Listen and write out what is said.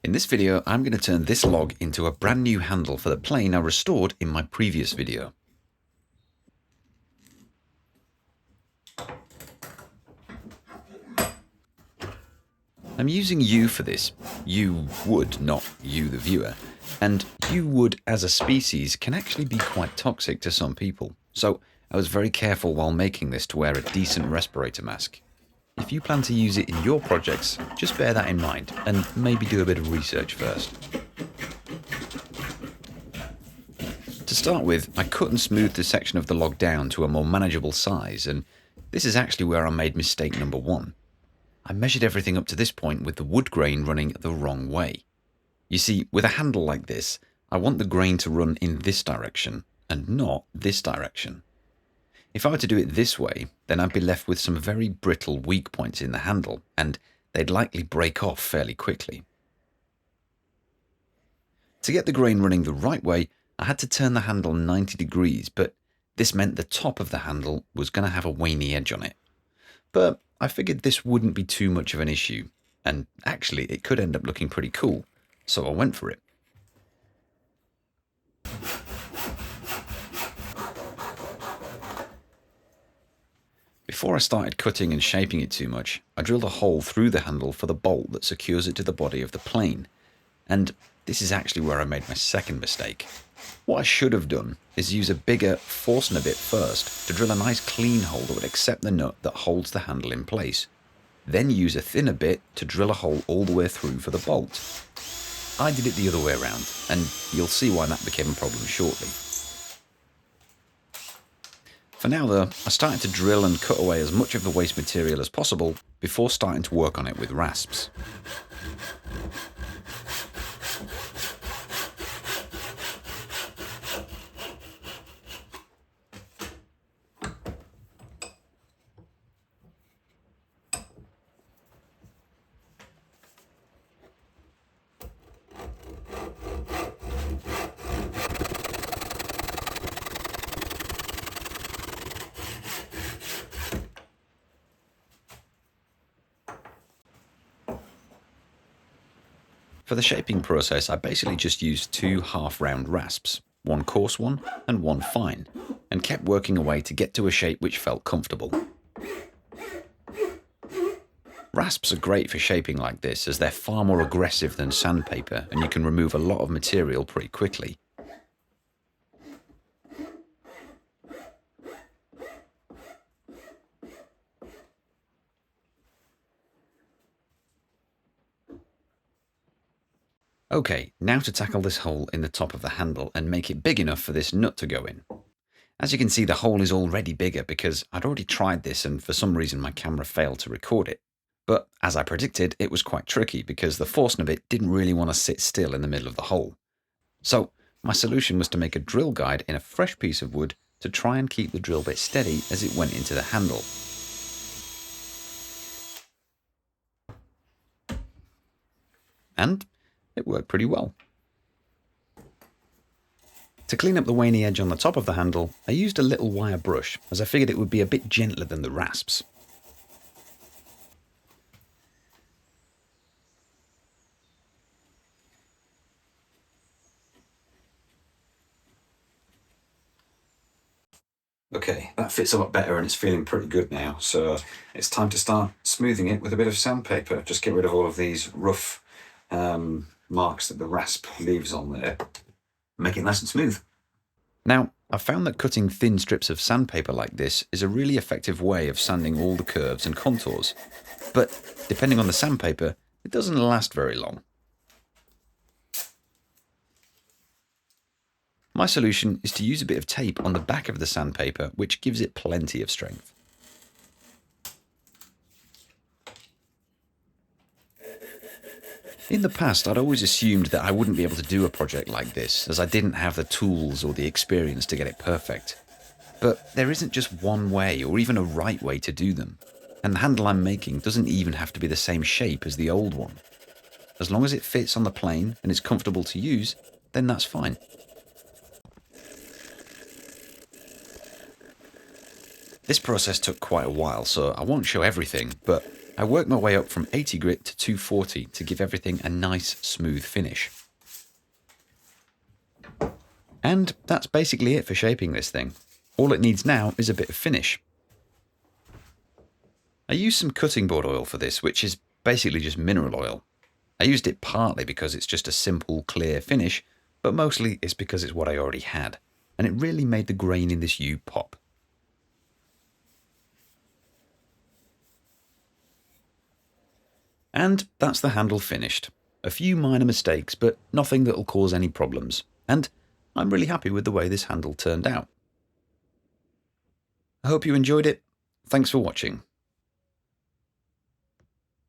In this video, I'm going to turn this log into a brand new handle for the plane I restored in my previous video. I'm using yew for this. Yew wood, not you the viewer. And yew wood as a species can actually be quite toxic to some people. So I was very careful while making this to wear a decent respirator mask. If you plan to use it in your projects, just bear that in mind and maybe do a bit of research first. To start with, I cut and smoothed the section of the log down to a more manageable size, and this is actually where I made mistake number one. I measured everything up to this point with the wood grain running the wrong way. You see, with a handle like this, I want the grain to run in this direction and not this direction. If I were to do it this way, then I'd be left with some very brittle weak points in the handle, and they'd likely break off fairly quickly. To get the grain running the right way, I had to turn the handle 90 degrees, but this meant the top of the handle was going to have a waney edge on it. But I figured this wouldn't be too much of an issue, and actually it could end up looking pretty cool, so I went for it. Before I started cutting and shaping it too much, I drilled a hole through the handle for the bolt that secures it to the body of the plane. And this is actually where I made my second mistake. What I should have done is use a bigger Forstner bit first to drill a nice clean hole that would accept the nut that holds the handle in place. Then use a thinner bit to drill a hole all the way through for the bolt. I did it the other way around, and you'll see why that became a problem shortly. For now though, I started to drill and cut away as much of the waste material as possible before starting to work on it with rasps. For the shaping process, I basically just used two half-round rasps, one coarse one and one fine, and kept working away to get to a shape which felt comfortable. Rasps are great for shaping like this as they're far more aggressive than sandpaper and you can remove a lot of material pretty quickly. Okay, now to tackle this hole in the top of the handle and make it big enough for this nut to go in. As you can see, the hole is already bigger because I'd already tried this and for some reason my camera failed to record it. But as I predicted, it was quite tricky because the Forstner bit didn't really want to sit still in the middle of the hole. So my solution was to make a drill guide in a fresh piece of wood to try and keep the drill bit steady as it went into the handle. And it worked pretty well. To clean up the waney edge on the top of the handle, I used a little wire brush as I figured it would be a bit gentler than the rasps. Okay, that fits a lot better and it's feeling pretty good now, so it's time to start smoothing it with a bit of sandpaper. Just get rid of all of these rough marks that the rasp leaves on there. Make it nice and smooth. Now, I've found that cutting thin strips of sandpaper like this is a really effective way of sanding all the curves and contours. But depending on the sandpaper, it doesn't last very long. My solution is to use a bit of tape on the back of the sandpaper, which gives it plenty of strength. In the past, I'd always assumed that I wouldn't be able to do a project like this, as I didn't have the tools or the experience to get it perfect. But there isn't just one way or even a right way to do them, and the handle I'm making doesn't even have to be the same shape as the old one. As long as it fits on the plane and is comfortable to use, then that's fine. This process took quite a while, so I won't show everything, but I worked my way up from 80 grit to 240 to give everything a nice smooth finish. And that's basically it for shaping this thing. All it needs now is a bit of finish. I used some cutting board oil for this, which is basically just mineral oil. I used it partly because it's just a simple, clear finish, but mostly it's because it's what I already had, and it really made the grain in this U pop. And that's the handle finished. A few minor mistakes, but nothing that'll cause any problems, and I'm really happy with the way this handle turned out. I hope you enjoyed it. Thanks for watching.